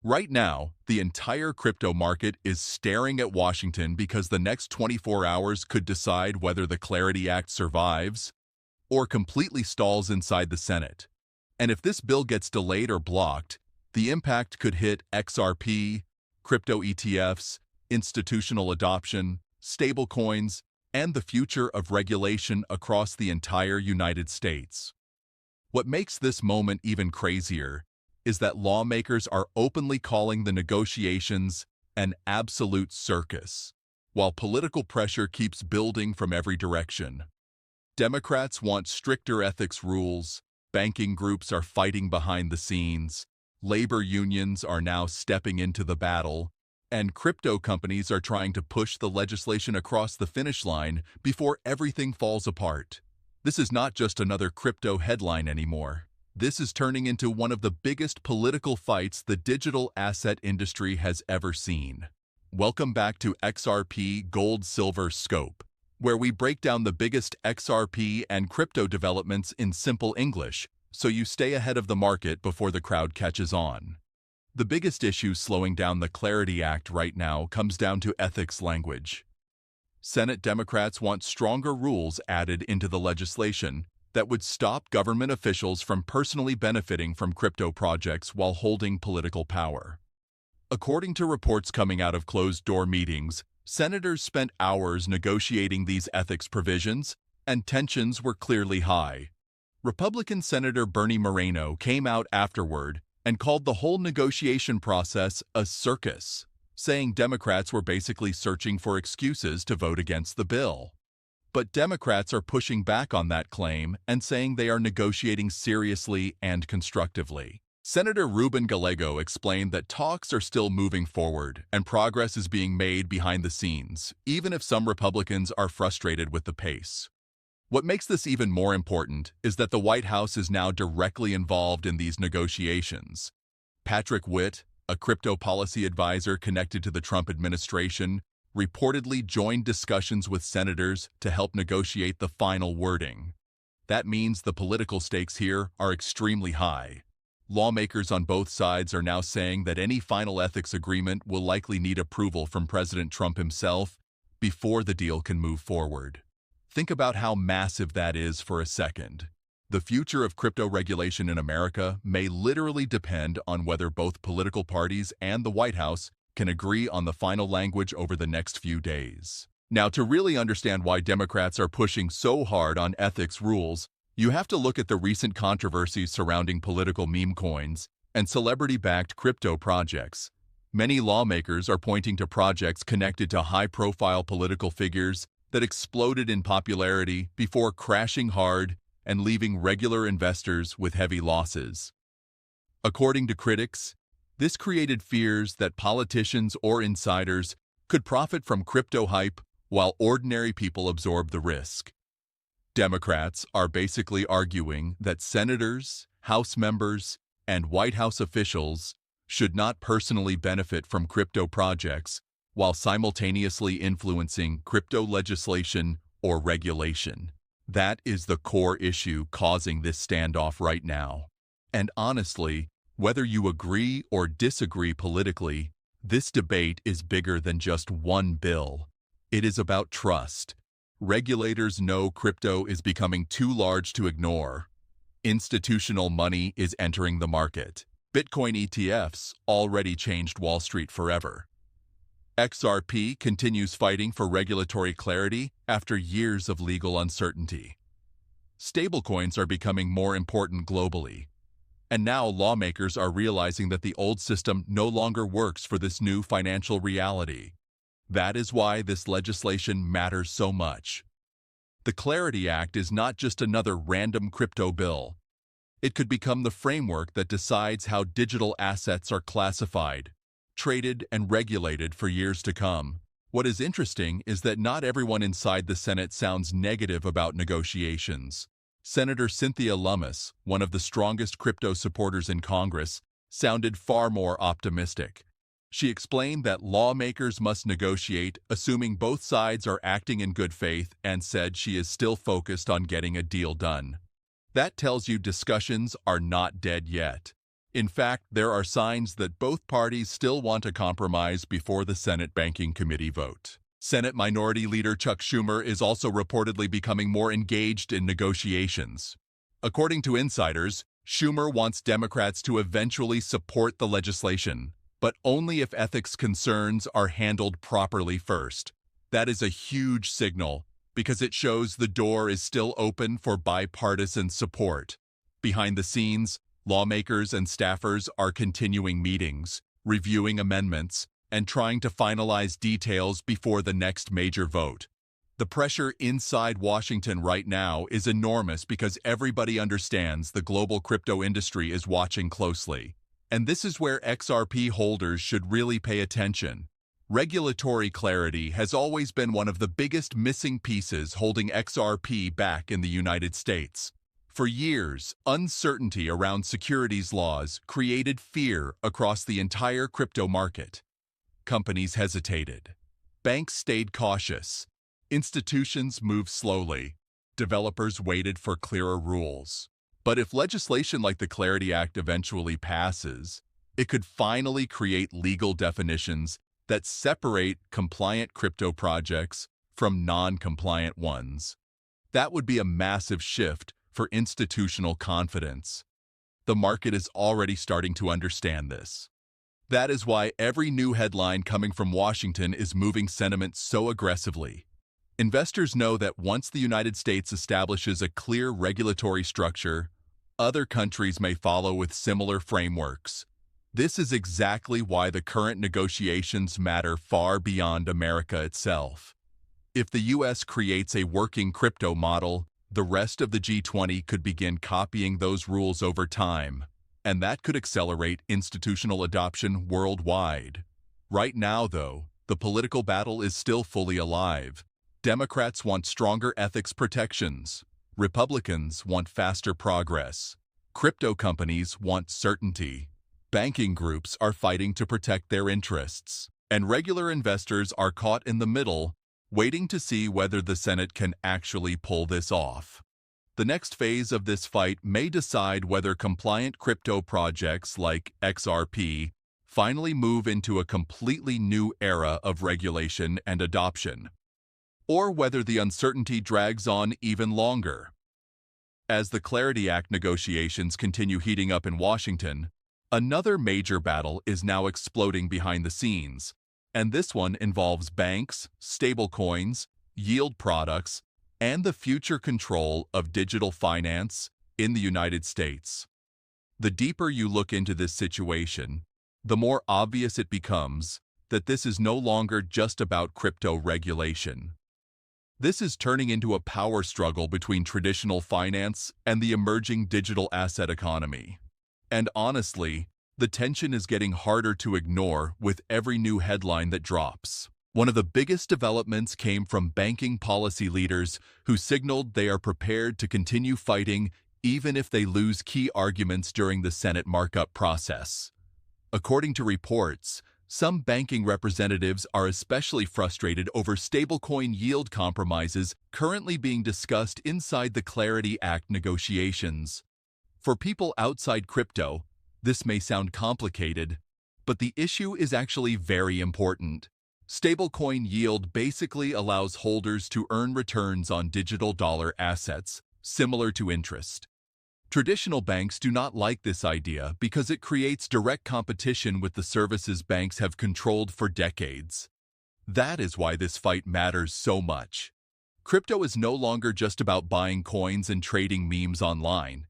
Right now, the entire crypto market is staring at Washington because the next 24 hours could decide whether the Clarity Act survives or completely stalls inside the Senate. And if this bill gets delayed or blocked, the impact could hit XRP, crypto ETFs, institutional adoption, stablecoins, and the future of regulation across the entire United States. What makes this moment even crazier is that lawmakers are openly calling the negotiations an absolute circus, while political pressure keeps building from every direction. Democrats want stricter ethics rules, banking groups are fighting behind the scenes, labor unions are now stepping into the battle, and crypto companies are trying to push the legislation across the finish line before everything falls apart. This is not just another crypto headline anymore. This is turning into one of the biggest political fights the digital asset industry has ever seen. Welcome back to XRP Gold Silver Scope, where we break down the biggest XRP and crypto developments in simple English, so you stay ahead of the market before the crowd catches on. The biggest issue slowing down the Clarity Act right now comes down to ethics language. Senate Democrats want stronger rules added into the legislation that would stop government officials from personally benefiting from crypto projects while holding political power. According to reports coming out of closed-door meetings, senators spent hours negotiating these ethics provisions, and tensions were clearly high. Republican Senator Bernie Moreno came out afterward and called the whole negotiation process a circus, saying Democrats were basically searching for excuses to vote against the bill. But Democrats are pushing back on that claim and saying they are negotiating seriously and constructively. Senator Ruben Gallego explained that talks are still moving forward and progress is being made behind the scenes, even if some Republicans are frustrated with the pace. What makes this even more important is that the White House is now directly involved in these negotiations. Patrick Witt, a crypto policy advisor connected to the Trump administration, reportedly joined discussions with senators to help negotiate the final wording. That means the political stakes here are extremely high. Lawmakers on both sides are now saying that any final ethics agreement will likely need approval from President Trump himself before the deal can move forward. Think about how massive that is for a second. The future of crypto regulation in America may literally depend on whether both political parties and the White House can agree on the final language over the next few days. Now, to really understand why Democrats are pushing so hard on ethics rules, you have to look at the recent controversies surrounding political meme coins and celebrity-backed crypto projects. Many lawmakers are pointing to projects connected to high-profile political figures that exploded in popularity before crashing hard and leaving regular investors with heavy losses. According to critics, this created fears that politicians or insiders could profit from crypto hype while ordinary people absorb the risk. Democrats are basically arguing that senators, House members, and White House officials should not personally benefit from crypto projects while simultaneously influencing crypto legislation or regulation. That is the core issue causing this standoff right now. And honestly, whether you agree or disagree politically, this debate is bigger than just one bill. It is about trust. Regulators know crypto is becoming too large to ignore. Institutional money is entering the market. Bitcoin ETFs already changed Wall Street forever. XRP continues fighting for regulatory clarity after years of legal uncertainty. Stablecoins are becoming more important globally. And now lawmakers are realizing that the old system no longer works for this new financial reality. That is why this legislation matters so much. The Clarity Act is not just another random crypto bill. It could become the framework that decides how digital assets are classified, traded, and regulated for years to come. What is interesting is that not everyone inside the Senate sounds negative about negotiations. Senator Cynthia Lummis, one of the strongest crypto supporters in Congress, sounded far more optimistic. She explained that lawmakers must negotiate, assuming both sides are acting in good faith, and said she is still focused on getting a deal done. That tells you discussions are not dead yet. In fact, there are signs that both parties still want a compromise before the Senate Banking Committee vote. Senate Minority Leader Chuck Schumer is also reportedly becoming more engaged in negotiations. According to insiders, Schumer wants Democrats to eventually support the legislation, but only if ethics concerns are handled properly first. That is a huge signal because it shows the door is still open for bipartisan support. Behind the scenes, lawmakers and staffers are continuing meetings, reviewing amendments, and trying to finalize details before the next major vote. The pressure inside Washington right now is enormous because everybody understands the global crypto industry is watching closely. And this is where XRP holders should really pay attention. Regulatory clarity has always been one of the biggest missing pieces holding XRP back in the United States. For years, uncertainty around securities laws created fear across the entire crypto market. Companies hesitated. Banks stayed cautious. Institutions moved slowly. Developers waited for clearer rules. But if legislation like the Clarity Act eventually passes, it could finally create legal definitions that separate compliant crypto projects from non-compliant ones. That would be a massive shift for institutional confidence. The market is already starting to understand this. That is why every new headline coming from Washington is moving sentiment so aggressively. Investors know that once the United States establishes a clear regulatory structure, other countries may follow with similar frameworks. This is exactly why the current negotiations matter far beyond America itself. If the U.S. creates a working crypto model, the rest of the G20 could begin copying those rules over time, and that could accelerate institutional adoption worldwide. Right now, though, the political battle is still fully alive. Democrats want stronger ethics protections. Republicans want faster progress. Crypto companies want certainty. Banking groups are fighting to protect their interests. And regular investors are caught in the middle, waiting to see whether the Senate can actually pull this off. The next phase of this fight may decide whether compliant crypto projects like XRP finally move into a completely new era of regulation and adoption, or whether the uncertainty drags on even longer. As the Clarity Act negotiations continue heating up in Washington, another major battle is now exploding behind the scenes, and this one involves banks, stablecoins, yield products, and the future control of digital finance in the United States. The deeper you look into this situation, the more obvious it becomes that this is no longer just about crypto regulation. This is turning into a power struggle between traditional finance and the emerging digital asset economy. And honestly, the tension is getting harder to ignore with every new headline that drops. One of the biggest developments came from banking policy leaders who signaled they are prepared to continue fighting even if they lose key arguments during the Senate markup process. According to reports, some banking representatives are especially frustrated over stablecoin yield compromises currently being discussed inside the Clarity Act negotiations. For people outside crypto, this may sound complicated, but the issue is actually very important. Stablecoin yield basically allows holders to earn returns on digital dollar assets, similar to interest. Traditional banks do not like this idea because it creates direct competition with the services banks have controlled for decades. That is why this fight matters so much. Crypto is no longer just about buying coins and trading memes online.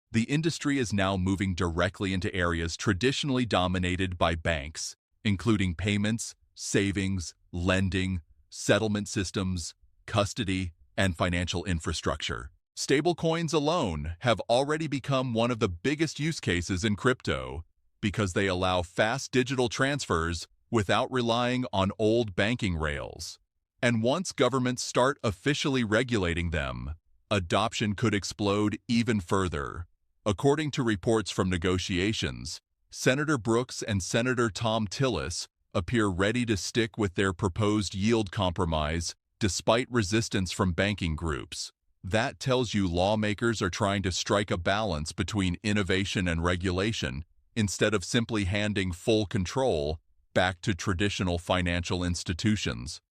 The industry is now moving directly into areas traditionally dominated by banks, including payments, savings, lending, settlement systems, custody, and financial infrastructure. Stablecoins alone have already become one of the biggest use cases in crypto because they allow fast digital transfers without relying on old banking rails. And once governments start officially regulating them, adoption could explode even further. According to reports from negotiations, Senator Brooks and Senator Tom Tillis appear ready to stick with their proposed yield compromise despite resistance from banking groups. That tells you lawmakers are trying to strike a balance between innovation and regulation instead of simply handing full control back to traditional financial institutions.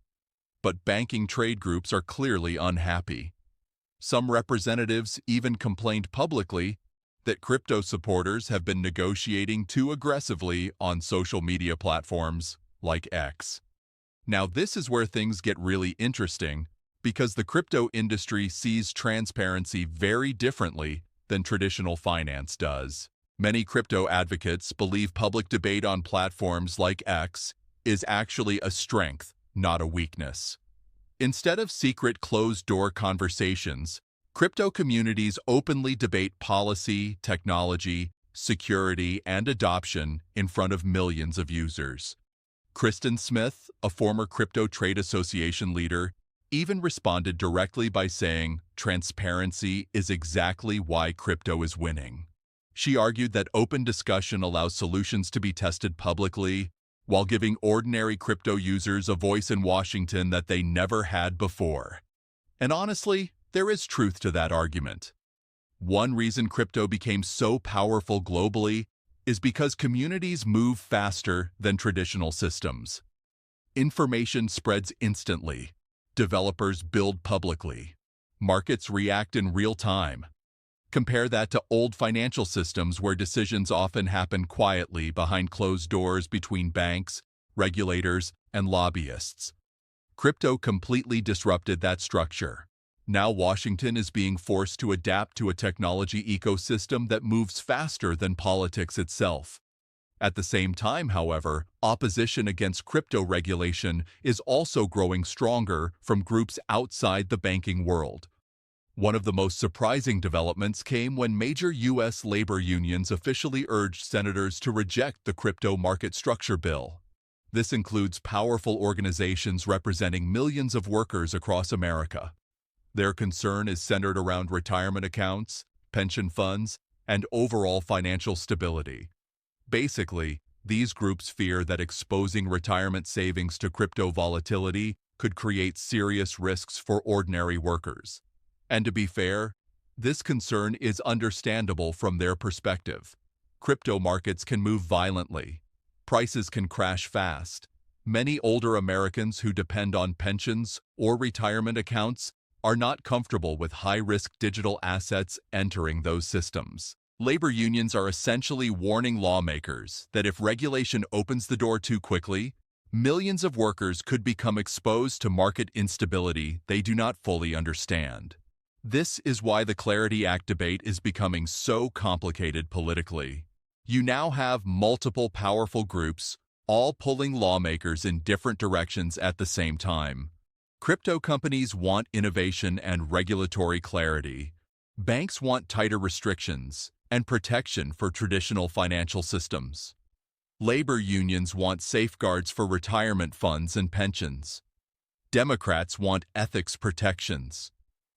But banking trade groups are clearly unhappy. Some representatives even complained publicly that crypto supporters have been negotiating too aggressively on social media platforms like X. Now, this is where things get really interesting because the crypto industry sees transparency very differently than traditional finance does. Many crypto advocates believe public debate on platforms like X is actually a strength, not a weakness. Instead of secret closed-door conversations, crypto communities openly debate policy, technology, security, and adoption in front of millions of users. Kristen Smith, a former Crypto Trade Association leader, even responded directly by saying transparency is exactly why crypto is winning. She argued that open discussion allows solutions to be tested publicly, while giving ordinary crypto users a voice in Washington that they never had before. And honestly, there is truth to that argument. One reason crypto became so powerful globally is because communities move faster than traditional systems. Information spreads instantly. Developers build publicly. Markets react in real time. Compare that to old financial systems where decisions often happen quietly behind closed doors between banks, regulators, and lobbyists. Crypto completely disrupted that structure. Now Washington is being forced to adapt to a technology ecosystem that moves faster than politics itself. At the same time, however, opposition against crypto regulation is also growing stronger from groups outside the banking world. One of the most surprising developments came when major U.S. labor unions officially urged senators to reject the crypto market structure bill. This includes powerful organizations representing millions of workers across America. Their concern is centered around retirement accounts, pension funds, and overall financial stability. Basically, these groups fear that exposing retirement savings to crypto volatility could create serious risks for ordinary workers. And to be fair, this concern is understandable from their perspective. Crypto markets can move violently. Prices can crash fast. Many older Americans who depend on pensions or retirement accounts are not comfortable with high-risk digital assets entering those systems. Labor unions are essentially warning lawmakers that if regulation opens the door too quickly, millions of workers could become exposed to market instability they do not fully understand. This is why the Clarity Act debate is becoming so complicated politically. You now have multiple powerful groups, all pulling lawmakers in different directions at the same time. Crypto companies want innovation and regulatory clarity. Banks want tighter restrictions and protection for traditional financial systems. Labor unions want safeguards for retirement funds and pensions. Democrats want ethics protections.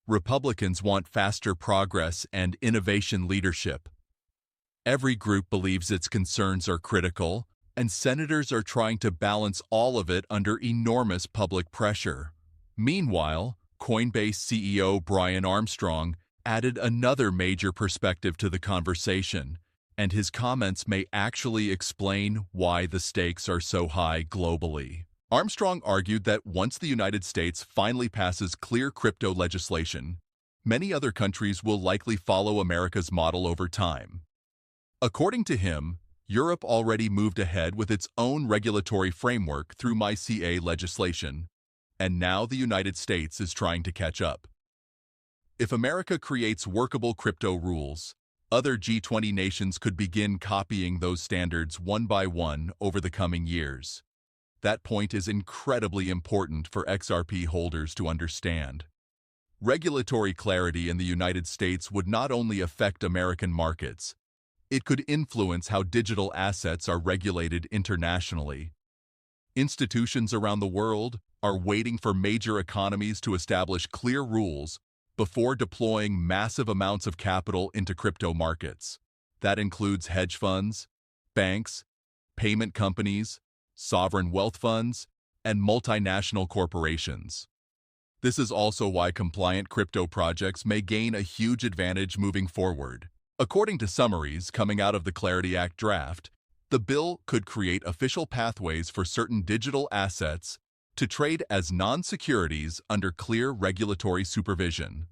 Republicans want faster progress and innovation leadership. Every group believes its concerns are critical, and senators are trying to balance all of it under enormous public pressure. Meanwhile, Coinbase CEO Brian Armstrong added another major perspective to the conversation, and his comments may actually explain why the stakes are so high globally. Armstrong argued that once the United States finally passes clear crypto legislation, many other countries will likely follow America's model over time. According to him, Europe already moved ahead with its own regulatory framework through MiCA legislation, and now the United States is trying to catch up. If America creates workable crypto rules, other G20 nations could begin copying those standards one by one over the coming years. That point is incredibly important for XRP holders to understand. Regulatory clarity in the United States would not only affect American markets, it could influence how digital assets are regulated internationally. Institutions around the world are waiting for major economies to establish clear rules before deploying massive amounts of capital into crypto markets. That includes hedge funds, banks, payment companies, sovereign wealth funds, and multinational corporations. This is also why compliant crypto projects may gain a huge advantage moving forward. According to summaries coming out of the Clarity Act draft, the bill could create official pathways for certain digital assets to trade as non-securities under clear regulatory supervision.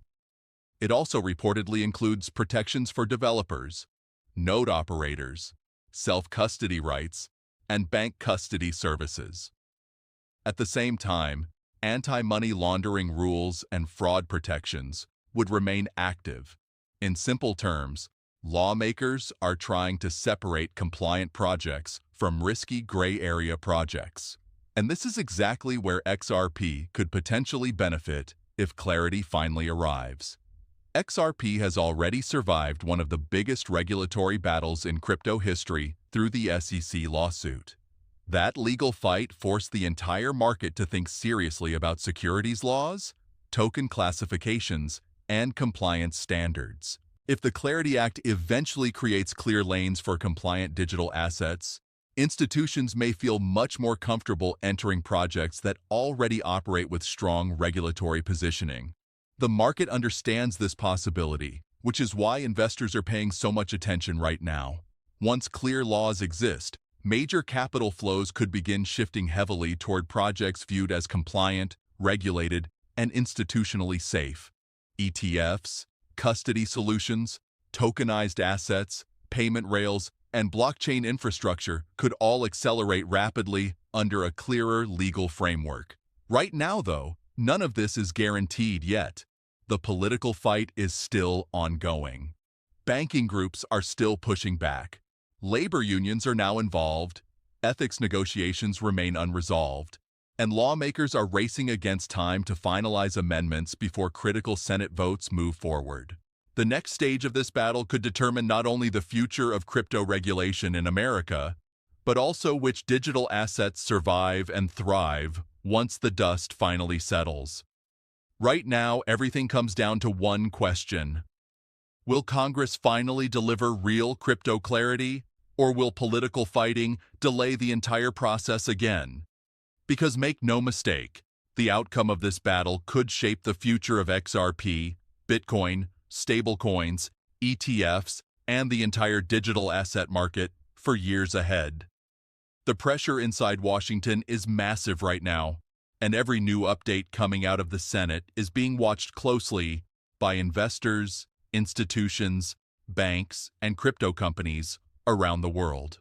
It also reportedly includes protections for developers, node operators, self-custody rights, and bank custody services. At the same time, anti-money laundering rules and fraud protections would remain active. In simple terms, lawmakers are trying to separate compliant projects from risky gray area projects. And this is exactly where XRP could potentially benefit if clarity finally arrives. XRP has already survived one of the biggest regulatory battles in crypto history through the SEC lawsuit. That legal fight forced the entire market to think seriously about securities laws, token classifications, and compliance standards. If the Clarity Act eventually creates clear lanes for compliant digital assets, institutions may feel much more comfortable entering projects that already operate with strong regulatory positioning. The market understands this possibility, which is why investors are paying so much attention right now. Once clear laws exist, major capital flows could begin shifting heavily toward projects viewed as compliant, regulated, and institutionally safe. ETFs, custody solutions, tokenized assets, payment rails, and blockchain infrastructure could all accelerate rapidly under a clearer legal framework. Right now, though, none of this is guaranteed yet. The political fight is still ongoing. Banking groups are still pushing back. Labor unions are now involved, ethics negotiations remain unresolved, and lawmakers are racing against time to finalize amendments before critical Senate votes move forward. The next stage of this battle could determine not only the future of crypto regulation in America, but also which digital assets survive and thrive once the dust finally settles. Right now, everything comes down to one question. Will Congress finally deliver real crypto clarity, or will political fighting delay the entire process again? Because make no mistake, the outcome of this battle could shape the future of XRP, Bitcoin, stablecoins, ETFs, and the entire digital asset market for years ahead. The pressure inside Washington is massive right now, and every new update coming out of the Senate is being watched closely by investors, institutions, banks, and crypto companies around the world.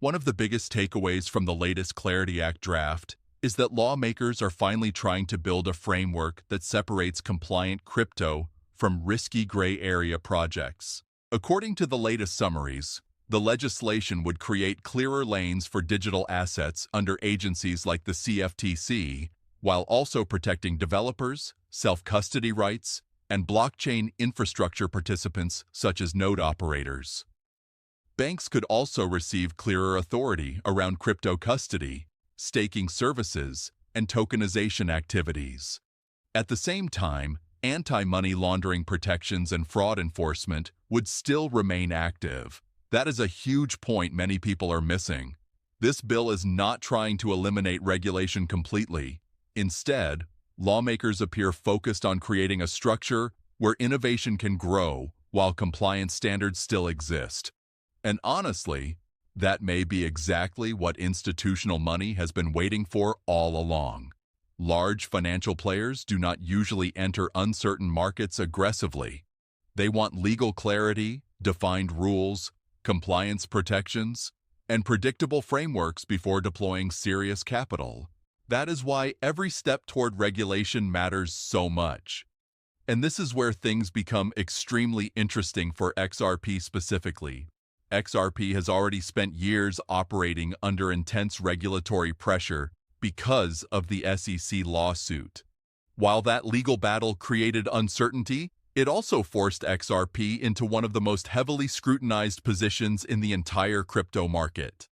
One of the biggest takeaways from the latest Clarity Act draft is that lawmakers are finally trying to build a framework that separates compliant crypto from risky gray area projects. According to the latest summaries, the legislation would create clearer lanes for digital assets under agencies like the CFTC, while also protecting developers, self-custody rights, and blockchain infrastructure participants such as node operators. Banks could also receive clearer authority around crypto custody, staking services, and tokenization activities. At the same time, anti-money laundering protections and fraud enforcement would still remain active. That is a huge point many people are missing. This bill is not trying to eliminate regulation completely. Instead, lawmakers appear focused on creating a structure where innovation can grow while compliance standards still exist. And honestly, that may be exactly what institutional money has been waiting for all along. Large financial players do not usually enter uncertain markets aggressively. They want legal clarity, defined rules, compliance protections, and predictable frameworks before deploying serious capital. That is why every step toward regulation matters so much. And this is where things become extremely interesting for XRP specifically. XRP has already spent years operating under intense regulatory pressure because of the SEC lawsuit. While that legal battle created uncertainty, it also forced XRP into one of the most heavily scrutinized positions in the entire crypto market.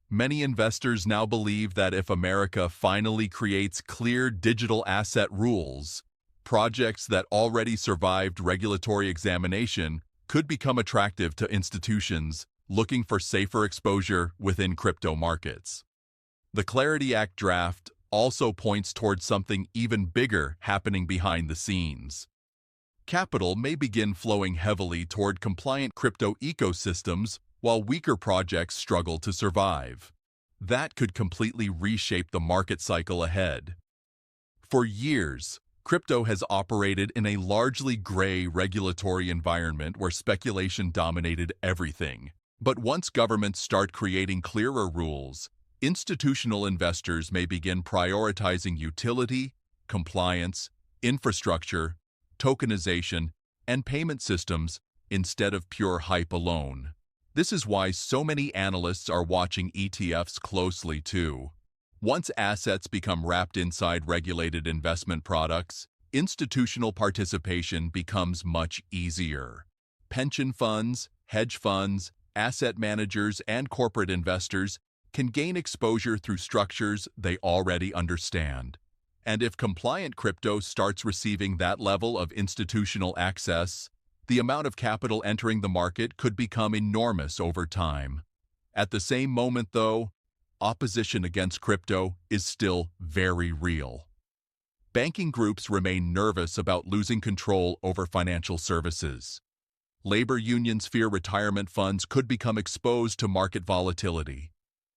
Many investors now believe that if America finally creates clear digital asset rules, projects that already survived regulatory examination could become attractive to institutions looking for safer exposure within crypto markets. The Clarity Act draft also points towards something even bigger happening behind the scenes. Capital may begin flowing heavily toward compliant crypto ecosystems while weaker projects struggle to survive. That could completely reshape the market cycle ahead. For years, crypto has operated in a largely gray regulatory environment where speculation dominated everything. But once governments start creating clearer rules, institutional investors may begin prioritizing utility, compliance, infrastructure, tokenization, and payment systems instead of pure hype alone. This is why so many analysts are watching ETFs closely too. Once assets become wrapped inside regulated investment products, institutional participation becomes much easier. Pension funds, hedge funds, asset managers, and corporate investors can gain exposure through structures they already understand. And if compliant crypto starts receiving that level of institutional access, the amount of capital entering the market could become enormous over time. At the same moment, though, opposition against crypto is still very real. Banking groups remain nervous about losing control over financial services. Labor unions fear retirement funds could become exposed to market volatility.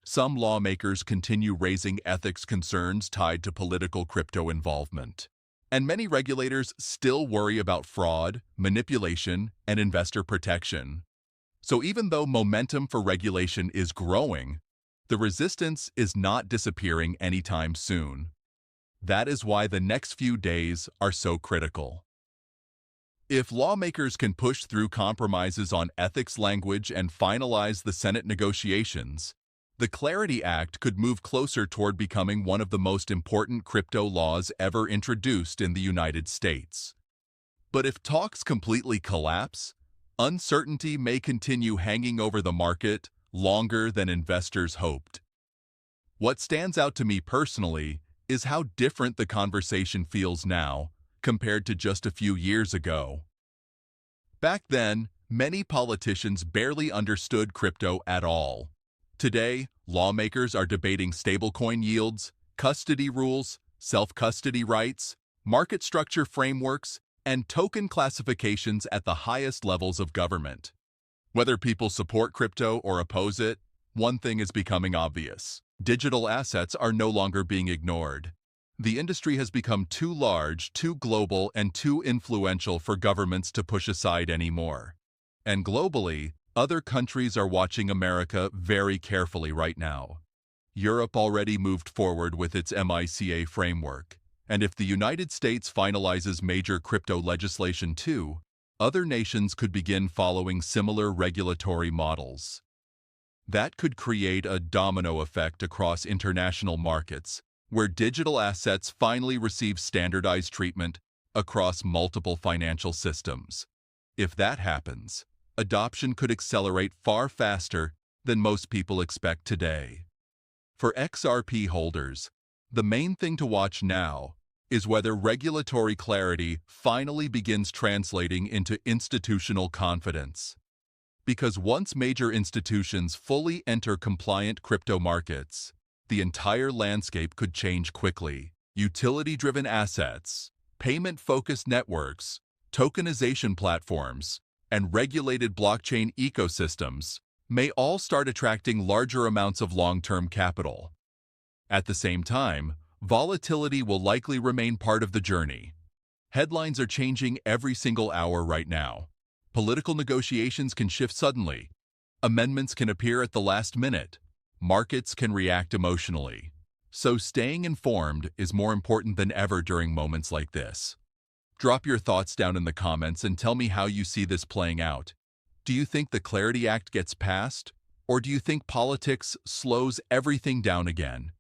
Some lawmakers continue raising ethics concerns tied to political crypto involvement. And many regulators still worry about fraud, manipulation, and investor protection. So even though momentum for regulation is growing, the resistance is not disappearing anytime soon. That is why the next few days are so critical. If lawmakers can push through compromises on ethics language and finalize the Senate negotiations, the Clarity Act could move closer toward becoming one of the most important crypto laws ever introduced in the United States. But if talks completely collapse, uncertainty may continue hanging over the market longer than investors hoped. What stands out to me personally is how different the conversation feels now compared to just a few years ago. Back then, many politicians barely understood crypto at all. Today, lawmakers are debating stablecoin yields, custody rules, self-custody rights, market structure frameworks, and token classifications at the highest levels of government. Whether people support crypto or oppose it, one thing is becoming obvious. Digital assets are no longer being ignored. The industry has become too large, too global, and too influential for governments to push aside anymore. And globally, other countries are watching America very carefully right now. Europe already moved forward with its MiCA framework, and if the United States finalizes major crypto legislation too, other nations could begin following similar regulatory models. That could create a domino effect across international markets, where digital assets finally receive standardized treatment across multiple financial systems. If that happens, adoption could accelerate far faster than most people expect today. For XRP holders, the main thing to watch now is whether regulatory clarity finally begins translating into institutional confidence. Because once major institutions fully enter compliant crypto markets, the entire landscape could change quickly. Utility-driven assets, payment-focused networks, tokenization platforms, and regulated blockchain ecosystems may all start attracting larger amounts of long-term capital. At the same time, volatility will likely remain part of the journey. Headlines are changing every single hour right now. Political negotiations can shift suddenly. Amendments can appear at the last minute. Markets can react emotionally. So staying informed is more important than ever during moments like this. Drop your thoughts down in the comments and tell me how you see this playing out. Do you think the Clarity Act gets passed? Or do you think politics slows everything down again?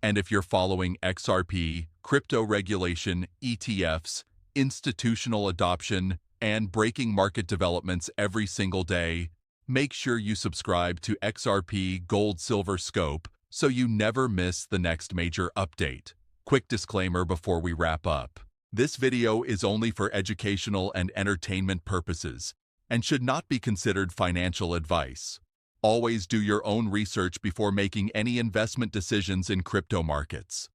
And if you're following XRP, crypto regulation, ETFs, institutional adoption, and breaking market developments every single day, make sure you subscribe to XRP Gold Silver Scope so you never miss the next major update. Quick disclaimer before we wrap up. This video is only for educational and entertainment purposes and should not be considered financial advice. Always do your own research before making any investment decisions in crypto markets.